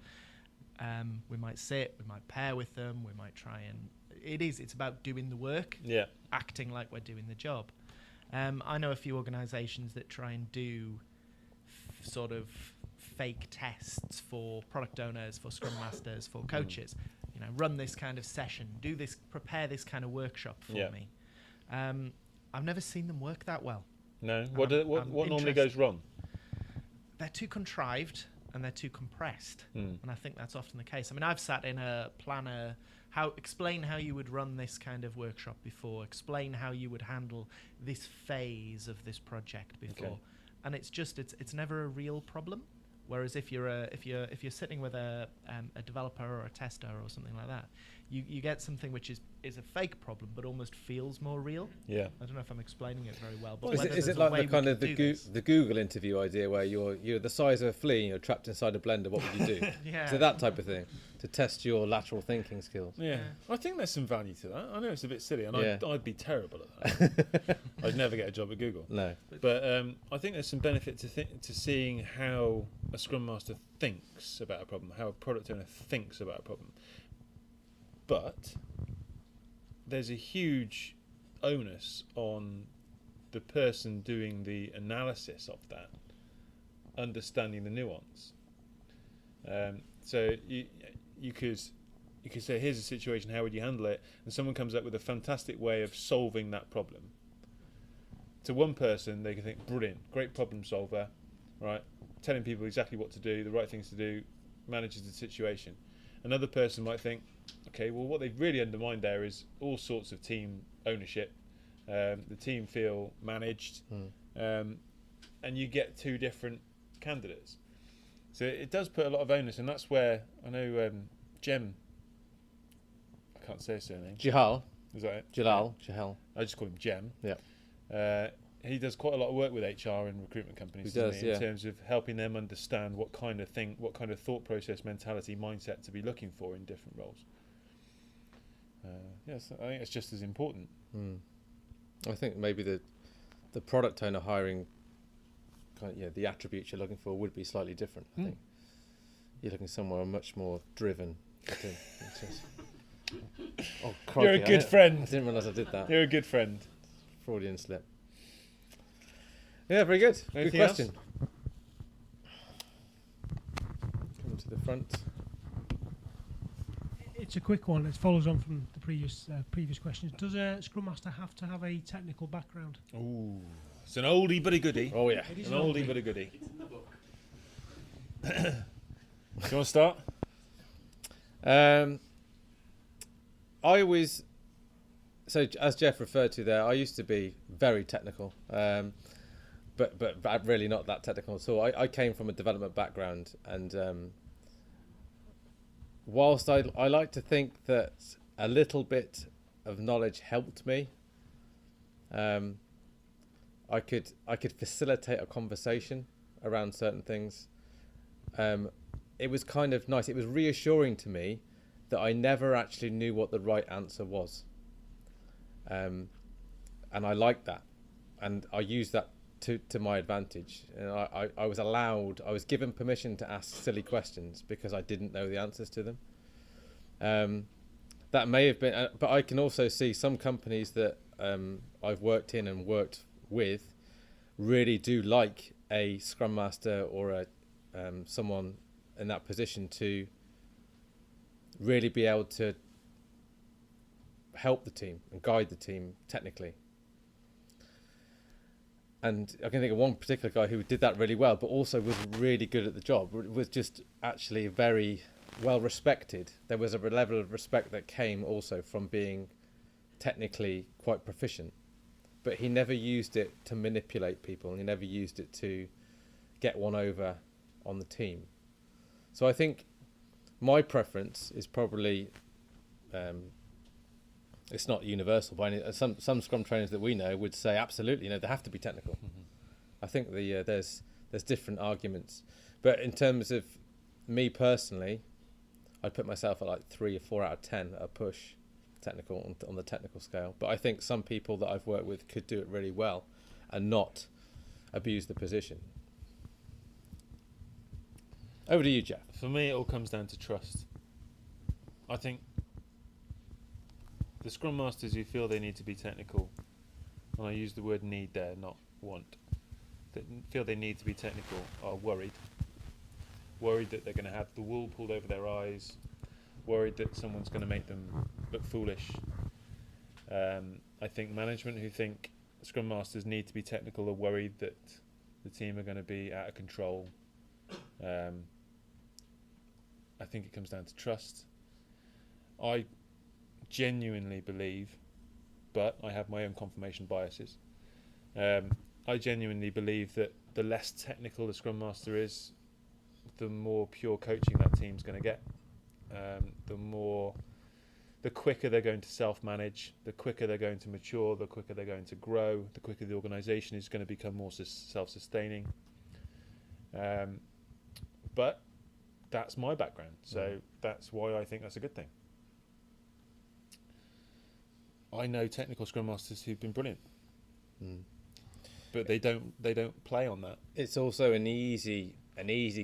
We might sit, we might pair with them, we might try and it's about doing the work, Yeah. acting like we're doing the job. I know a few organisations that try and do sort of fake tests for product owners, for Scrum Masters, for coaches. You know, run this kind of session, do this, prepare this kind of workshop for me. I've never seen them work that well. No. I'm What normally interested. goes wrong? They're too contrived and they're too compressed, Mm. and I think that's often the case. I mean, I've sat in a planner. Explain how you would run this kind of workshop before. Explain how you would handle this phase of this project before, Okay. and it's never a real problem. Whereas if you're sitting with a developer or a tester or something like that, you get something which is is a fake problem, but almost feels more real. Yeah. I don't know if I'm explaining it very well, but Is whether it there's a like way the we kind can of do this. the Google interview idea where you're the size of a flea and you're trapped inside a blender? What would you do? Yeah. So that type of thing to test your lateral thinking skills. Yeah, I think there's some value to that. I know it's a bit silly, and Yeah. I'd be terrible at that. I'd never get a job at Google. No. But I think there's some benefit to seeing how a Scrum Master thinks about a problem, how a product owner thinks about a problem. But there's a huge onus on the person doing the analysis of that, understanding the nuance. So you could say, here's a situation, how would you handle it? And someone comes up with a fantastic way of solving that problem. To one person, they can think, brilliant, great problem solver, right? Telling people exactly what to do, the right things to do, manages the situation. Another person might think, okay, well, what they've really undermined there is all sorts of team ownership. The team feel managed, and you get two different candidates. So it does put a lot of onus, and that's where I know Jem. I can't say his surname. Jihal. Is that it? Jihal. I just call him Jem. Yeah. He does quite a lot of work with HR and recruitment companies, He does, doesn't he, yeah. in terms of helping them understand what kind of thought process, mentality, mindset to be looking for in different roles. Yes, I think it's just as important. I think maybe the product owner hiring, the attributes you're looking for would be slightly different. I think you're looking somewhere much more driven. Oh, crikey, You're a good friend. I didn't realise I did that. You're a good friend. Freudian slip. Yeah, very good. Anything Good question. Come to the front. It's a quick one. It follows on from the previous questions. Does a Scrum Master have to have a technical background? Ooh, it's an oldie but a goodie. Oh yeah, It is An an oldie oldie. but a goodie. Do you want to start? As Geoff referred to there, I used to be very technical, but really not that technical at all. I came from a development background, and whilst I like to think that a little bit of knowledge helped me, I could facilitate a conversation around certain things. It was kind of nice. It was reassuring to me that I never actually knew what the right answer was. And I liked that, and I used that to my advantage. And I was given permission to ask silly questions because I didn't know the answers to them. That may have been, but I can also see some companies that I've worked in and worked with really do like a Scrum Master or a someone in that position to really be able to help the team and guide the team technically. And I can think of one particular guy who did that really well, but also was really good at the job, was just actually very well respected. There was a level of respect that came also from being technically quite proficient, but he never used it to manipulate people, and he never used it to get one over on the team. So I think my preference is probably, it's not universal by any, some Scrum trainers that we know would say absolutely, they have to be technical. Mm-hmm. I think there's different arguments, but in terms of me personally, I'd put myself at like 3 or 4 out of 10 at a push technical on the technical scale. But I think some people that I've worked with could do it really well and not abuse the position. Over to you, Geoff. For me, it all comes down to trust. I think the Scrum Masters who feel they need to be technical, and I use the word need there, not want, that feel they need to be technical are worried. Worried that they're going to have the wool pulled over their eyes, worried that someone's going to make them look foolish. I think management who think Scrum Masters need to be technical are worried that the team are going to be out of control. I think it comes down to trust. I genuinely believe, but I have my own confirmation biases. I genuinely believe that the less technical the Scrum Master is, the more pure coaching that team's going to get. The the quicker they're going to self-manage, the quicker they're going to mature, the quicker they're going to grow, the quicker the organisation is going to become more self-sustaining. But that's my background, so that's why I think that's a good thing. I know technical Scrum Masters who've been brilliant, but they don't play on that. It's also an easy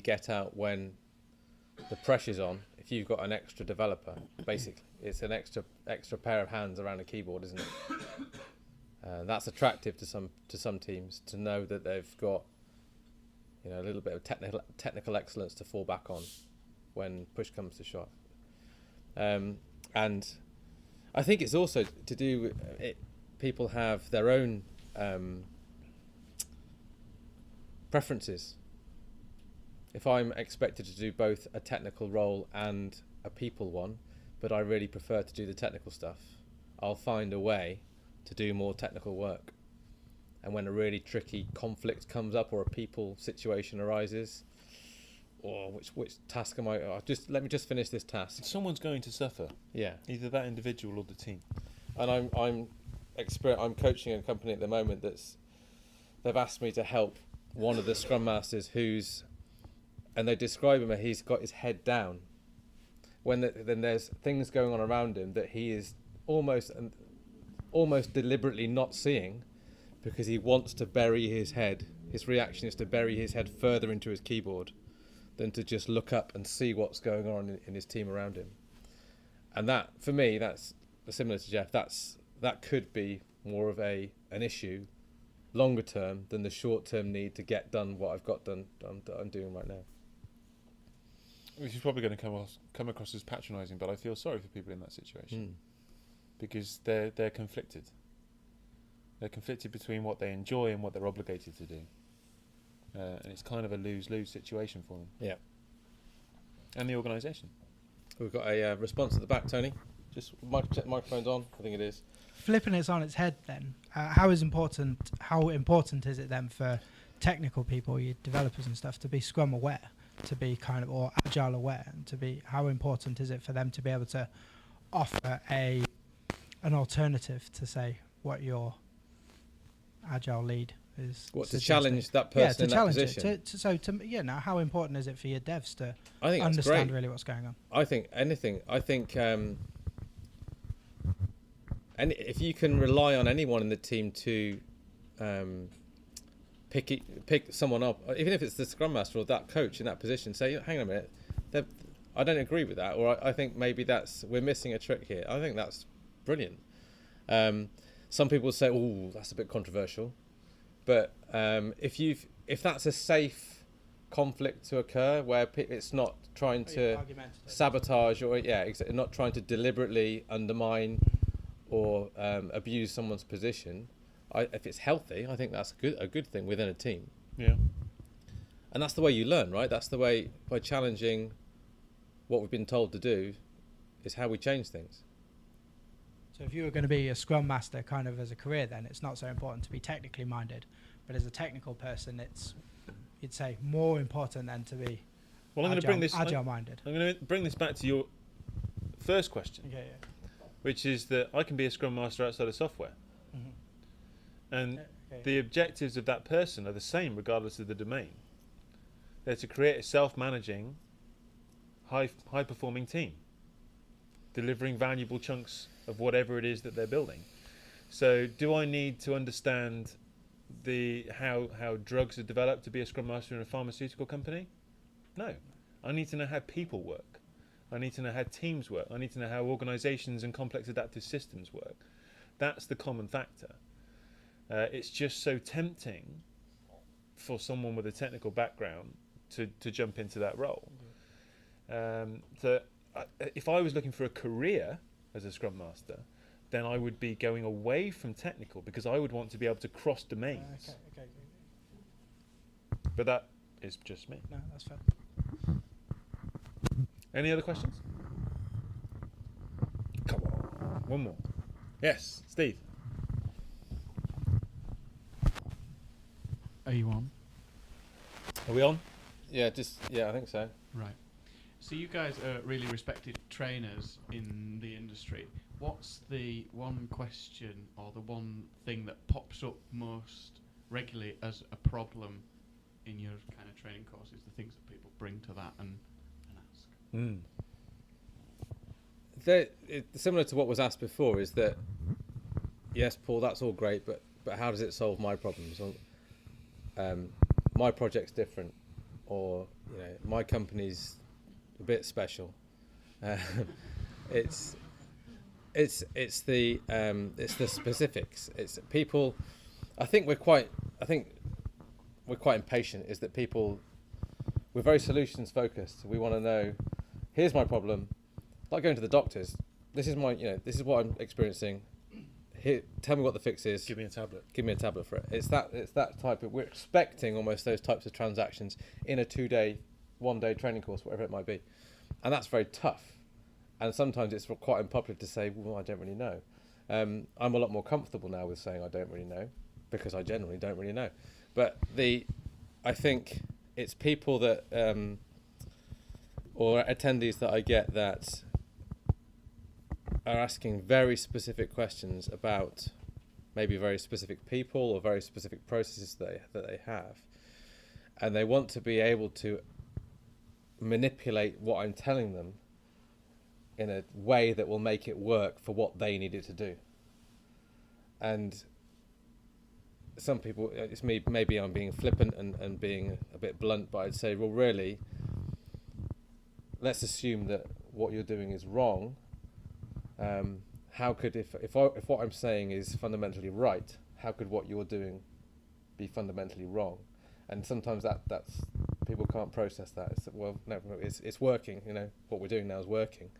get out when the pressure's on. If you've got an extra developer, basically, it's an extra pair of hands around a keyboard, isn't it? That's attractive to some teams, to know that they've got, you know, a little bit of technical excellence to fall back on when push comes to shove. And I think it's also to do with it. People have their own preferences. If I'm expected to do both a technical role and a people one, but I really prefer to do the technical stuff, I'll find a way to do more technical work. And when a really tricky conflict comes up or a people situation arises, or which task am I? Let me just finish this task. Someone's going to suffer. Yeah. Either that individual or the team. And I'm coaching a company at the moment they've asked me to help one of the Scrum Masters and they describe him as he's got his head down. Then there's things going on around him that he is almost deliberately not seeing, because he wants to bury his head. His reaction is to bury his head further into his keyboard than to just look up and see what's going on in his team around him. And that, for me, that's similar to Geoff. That could be more of an issue longer term than the short term need to get done what I've got done that I'm doing right now. Which is probably going to come across as patronising, but I feel sorry for people in that situation because they're conflicted. They're conflicted between what they enjoy and what they're obligated to do, and it's kind of a lose-lose situation for them. Yeah. And the organisation. We've got a response at the back, Tony. Just microphone's on. I think it is. Flipping it on its head, then, how important is it then for technical people, your developers and stuff, to be Scrum aware, to be kind of, or Agile aware, and to be, how important is it for them to be able to offer an alternative to say what your Agile lead is? What, to challenge that person in that position? Now, how important is it for your devs to understand really what's going on? I think and if you can rely on anyone in the team to pick someone up, even if it's the Scrum Master or that coach in that position, say, hang on a minute, I don't agree with that, or I think maybe we're missing a trick here. I think that's brilliant. Some people say, "Oh, that's a bit controversial," but if that's a safe conflict to occur, where it's not trying to sabotage or not trying to deliberately undermine or abuse someone's position, if it's healthy, I think that's a good thing within a team. Yeah. And that's the way you learn, right? That's the way, by challenging what we've been told to do, is how we change things. So if you were going to be a Scrum Master kind of as a career, then it's not so important to be technically minded, but as a technical person, it's, you'd say, more important than to be agile minded. I'm going to bring this back to your first question, which is that I can be a Scrum Master outside of software. And the objectives of that person are the same regardless of the domain. They're to create a self-managing, high-performing team, delivering valuable chunks of whatever it is that they're building. So do I need to understand how drugs are developed to be a Scrum Master in a pharmaceutical company? No. I need to know how people work. I need to know how teams work. I need to know how organizations and complex adaptive systems work. That's the common factor. It's just so tempting for someone with a technical background to jump into that role. If I was looking for a career as a Scrum Master, then I would be going away from technical, because I would want to be able to cross domains. But that is just me. No, that's fair. Any other questions? Come on, one more. Yes, Steve. Are you on? Are we on? Yeah, I think so. Right. So you guys are really respected trainers in the industry. What's the one question or the one thing that pops up most regularly as a problem in your kind of training courses, the things that people bring to that and ask? Similar to what was asked before, is that, yes, Paul, that's all great, but how does it solve my problems? My project's different, or my company's a bit special. It's the specifics. It's people. I think we're quite impatient. Is that people? We're very solutions focused. We want to know, here's my problem. Like going to the doctors. This is this is what I'm experiencing. Here, tell me what the fix is. Give me a tablet. Give me a tablet for it. It's that type of. We're expecting almost those types of transactions in a 2-day, 1-day training course, whatever it might be, and that's very tough. And sometimes it's quite unpopular to say, well, I don't really know. I'm a lot more comfortable now with saying I don't really know, because I generally don't really know. But I think it's people that or attendees that I get that are asking very specific questions about maybe very specific people or very specific processes that they have, and they want to be able to manipulate what I'm telling them in a way that will make it work for what they need it to do. And some people, it's me, maybe I'm being flippant and being a bit blunt, but I'd say, well, really, let's assume that what you're doing is wrong. How could, if what I'm saying is fundamentally right, how could what you're doing be fundamentally wrong? And sometimes that's people can't process that. It's, well, no, it's working. What we're doing now is working.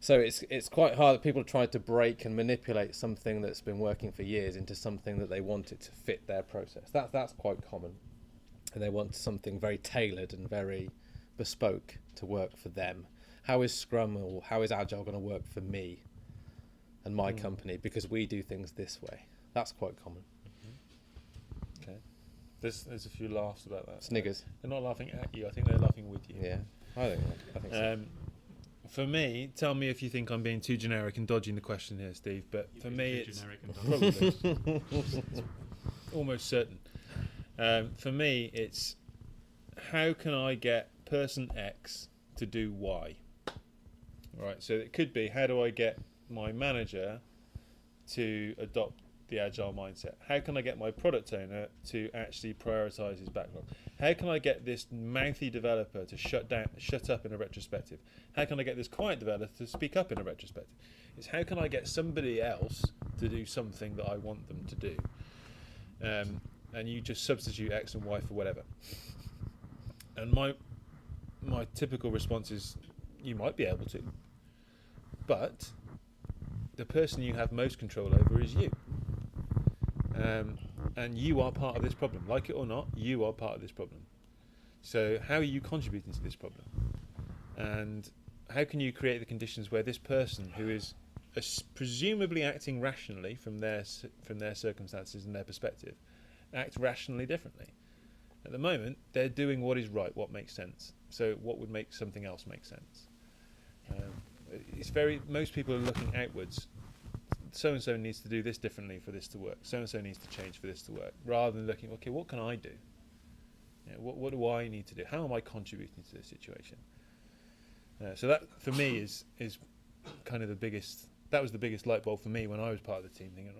So it's quite hard that people try to break and manipulate something that's been working for years into something that they want it to fit their process. That's quite common, and they want something very tailored and very bespoke to work for them. How is Scrum or how is Agile going to work for me and my company, because we do things this way? That's quite common. Okay. There's a few laughs about that. Sniggers. They're not laughing at you. I think they're laughing with you. Yeah, I think so. For me, tell me if you think I'm being too generic and dodging the question here, Steve. But for me, it's probably almost certain. For me, it's how can I get person X to do Y? Right. So it could be, how do I get my manager to adopt the Agile mindset? How can I get my product owner to actually prioritize his backlog? How can I get this mouthy developer to shut up in a retrospective? How can I get this quiet developer to speak up in a retrospective? It's how can I get somebody else to do something that I want them to do? And you just substitute X and Y for whatever. And my typical response is, you might be able to, but the person you have most control over is you. And you are part of this problem. Like it or not, you are part of this problem. So how are you contributing to this problem? And how can you create the conditions where this person, who is presumably acting rationally from their circumstances and their perspective, act rationally differently? At the moment, they're doing what is right, what makes sense. So what would make something else make sense? Most people are looking outwards. So-and-so needs to do this differently for this to work. So-and-so needs to change for this to work. Rather than looking, okay, what can I do? What do I need to do? How am I contributing to this situation? So that, for me, is kind of the biggest... That was the biggest light bulb for me when I was part of the team, thinking,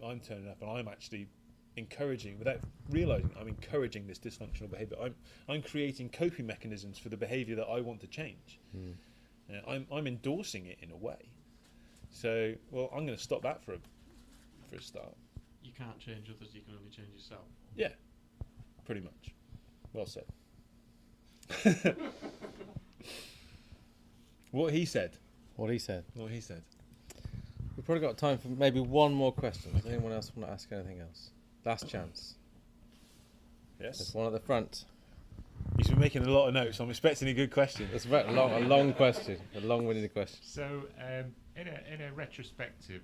I'm turning up and I'm actually encouraging, without realising, I'm encouraging this dysfunctional behaviour. I'm creating coping mechanisms for the behaviour that I want to change. I'm endorsing it in a way. So, well, I'm going to stop that for a start. You can't change others, you can only change yourself. Yeah, pretty much. Well said. What he said. What he said. We've probably got time for maybe one more question. Does anyone else want to ask anything else? Last chance. Yes. There's one at the front. He's been making a lot of notes. I'm expecting a good question. It's a long question, a long-winded question. So, in a retrospective,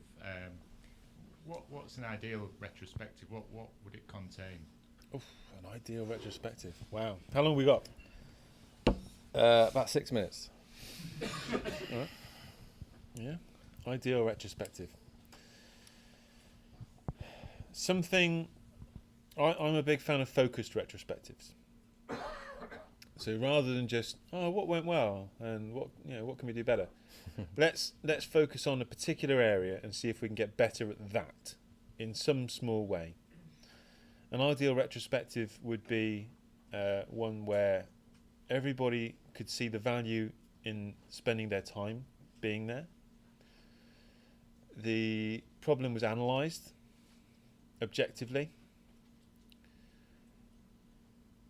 what's an ideal retrospective? What would it contain? Oof, an ideal retrospective. Wow. How long have we got? About 6 minutes. All right. Yeah. Ideal retrospective. Something. I'm a big fan of focused retrospectives. So rather than just what went well and what can we do better, let's focus on a particular area and see if we can get better at that in some small way. An ideal retrospective would be one where everybody could see the value in spending their time being there. The problem was analysed objectively.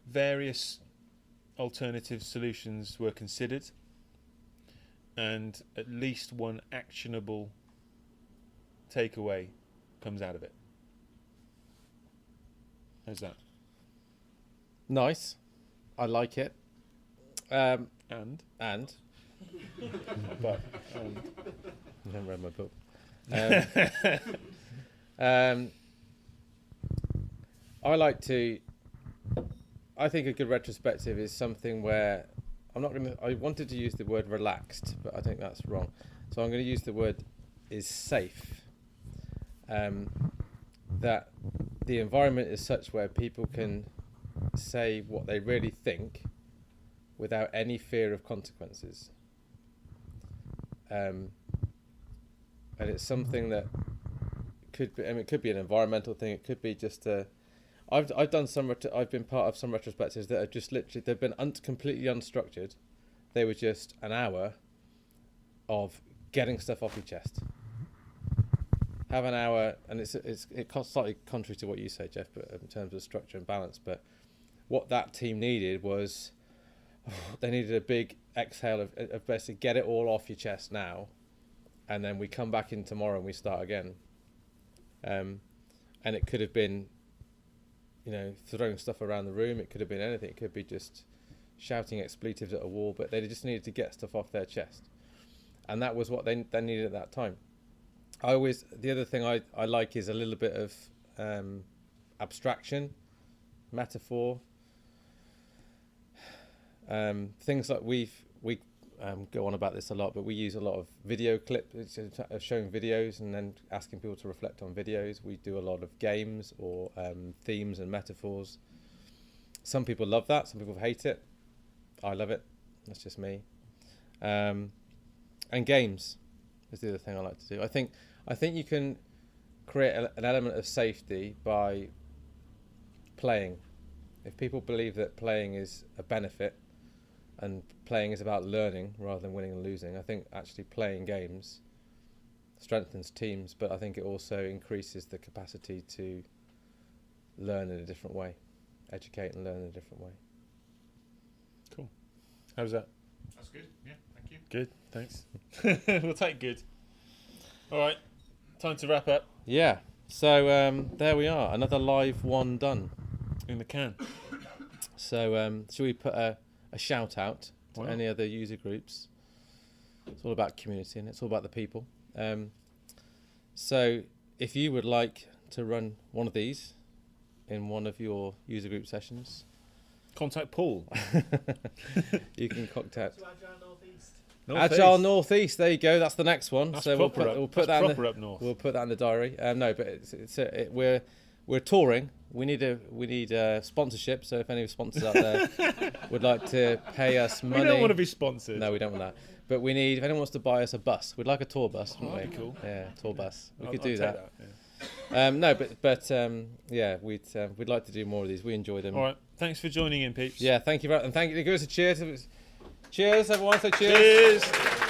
Various alternative solutions were considered, and at least one actionable takeaway comes out of it. How's that? Nice. I like it. And? But I haven't read my book. I think a good retrospective is something where I wanted to use the word relaxed, but I think that's wrong. So I'm going to use the word is safe. That the environment is such where people can say what they really think without any fear of consequences. And it's something that could be, it could be an environmental thing. It could be just I've been part of some retrospectives that are just literally, they've been completely unstructured. They were just an hour of getting stuff off your chest. Have an hour, and it costs slightly contrary to what you say, Geoff, but in terms of structure and balance. But what that team needed was, they needed a big exhale of basically get it all off your chest now, and then we come back in tomorrow and we start again. And it could have been, throwing stuff around the room. It could have been anything. It could be just shouting expletives at a wall, but they just needed to get stuff off their chest. And that was what they needed at that time. The other thing I like is a little bit of abstraction, metaphor. Things like we go on about this a lot, but we use a lot of video clips, showing videos and then asking people to reflect on videos. We do a lot of games or themes and metaphors. Some people love that, some people hate it. I love it. That's just me. And games is the other thing I like to do. I think you can create an element of safety by playing. If people believe that playing is a benefit and playing is about learning rather than winning and losing, I think actually playing games strengthens teams, but I think it also increases the capacity to learn in a different way, educate and learn in a different way. Cool. How's that? That's good. Yeah, thank you. Good, thanks. We'll take good. All right, time to wrap up. Yeah, so there we are, another live one done. In the can. So should we put a shout out to any other user groups? It's all about community and it's all about the people. So if you would like to run one of these in one of your user group sessions, contact Paul. You can contact Agile Northeast. Agile Northeast. There you go. That's the next one. That's so we'll put that up north. We'll put that in the diary. No, but we're touring. We need sponsorship. So if any sponsors out there would like to pay us money, we don't want to be sponsored. No, we don't want that. But we need, if anyone wants to buy us a bus, we'd like a tour bus, wouldn't we? That'd be cool. Yeah, tour bus. We could I'll do take that. Yeah. No, but yeah, we'd like to do more of these. We enjoy them. All right. Thanks for joining in, peeps. Yeah, thank you, and thank you. Give us a cheers. Cheers, everyone. Say cheers. Cheers.